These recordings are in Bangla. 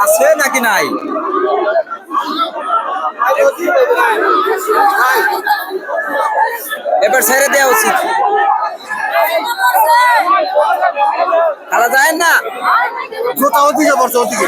আছে নাকি নাই? এবার ছেড়ে দেওয়া উচিত। খেলা যায় না, জোতা ওদিকে পড়ছে, ওদিকে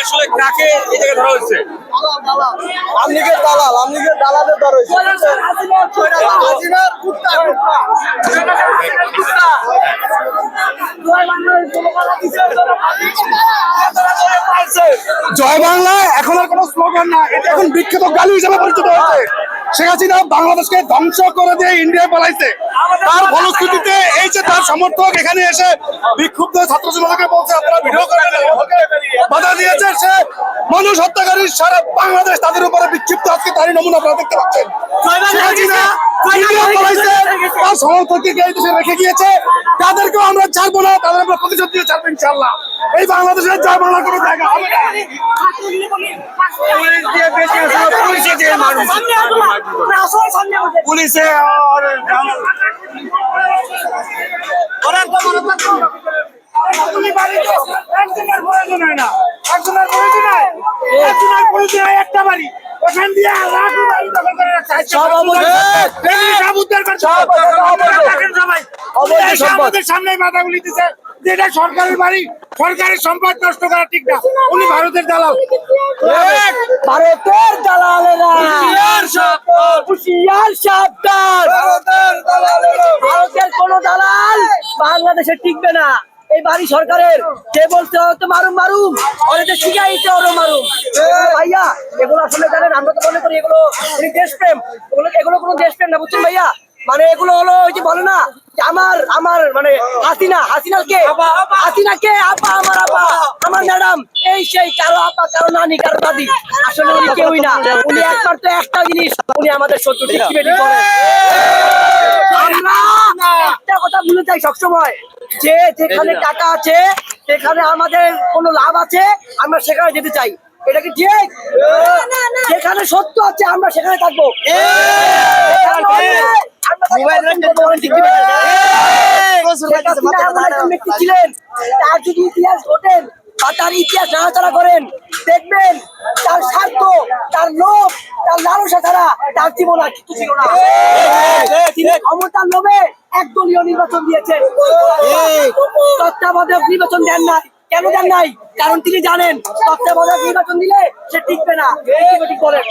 আসলে কাকে এই জায়গায় ধরা হয়েছে? আমলিগের দালাল, আমলিগের দালালের ধরা হয়েছে। জয় বাংলা এখন আর কোনো স্লোগান না, এটা এখন বিখ্যাত গালি হিসেবে পরিচিত হয়েছে। শেখ হাসিনা বাংলাদেশকে ধ্বংস করে দিয়ে ইন্ডিয়ায় পালাইছে। তার ফলশ্রুতিতে এই যে তার সমর্থক এখানে এসে বিক্ষুব্ধ ছাত্র জনতাকে বলছে আপনারা ভিডিও করেন, বাধা দিয়েছে। সে মানুষ হত্যাকারী সারা বাংলাদেশ তাদের উপরে বিক্ষিপ্ত, আজকে তারই নমুনা আপনারা দেখতে পাচ্ছেন। শেখ হাসিনা ইন্ডিয়া পালাইছে, তার সমর্থককে এই দেশে রেখে গিয়েছে। তাদেরকেও আমরা ছাড়বো না, তাদের আমরা প্রতিশোধ দিয়ে ছাড়বো ইনশাআল্লাহ। এই বাংলাদেশের জয় বাংলার কোনো জায়গা হবে না। পুলিশে একটা বাড়ি ওখান দিয়ে আমাদের সামনে মাথাগুলি দিচ্ছে, যেটা সরকারের বাড়ি, সরকারের সম্পদ নষ্ট করা ঠিক না। উনি ভারতের দালাল, ভারতের দালালেরা হুঁশিয়ার সাবধান। ভারতের কোন দালাল বাংলাদেশে টিকবে না। এই বাড়ি সরকারের, কে বলতে হয়তো মারুম মারুম, অনেকে শিখাইতে ওরও মারুম। ভাইয়া এগুলো আসলে জানেন, আমরা তো মনে করি এগুলো দেশপ্রেম, এগুলো কোনো দেশপ্রেম না, বুঝছেন ভাইয়া? মানে এগুলো হলো ওই যে বলে না আমার মানে হাসিনাকে আপা, আমার আপা, আমার ম্যাডাম, এই সেই কারো আপা, কারো নানি, কারো দাদি। আসলে উনি কেউই না, উনি একমাত্র একটা জিনিস, উনি আমাদের শত্রু। আমরা একটা কথা ভুলে যাই সবসময়, যে যেখানে টাকা আছে, সেখানে আমাদের কোনো লাভ আছে, আমরা সেখানে যেতে চাই। এটা কি ঠিক? যেখানে সত্য আছে আমরা সেখানে থাকবো। ছিলেন, তার যদি ইতিহাস ঘটেন বা তার ইতিহাস নাড়াচাড়া করেন, দেখবেন তার স্বার্থ, তার লোভ, তার লালসা ছাড়া তার জীবন আর কিছু ছিল না। তিনি ক্ষমতার লোভে একদলীয় নির্বাচন দিয়েছেন, তত্ত্বাবধায়ক নির্বাচন দেন নাই। কেন দেন নাই? কারণ তিনি জানেন তত্ত্বাবধায়ক নির্বাচন দিলে সে টিকবে না। ঠিক বলেন।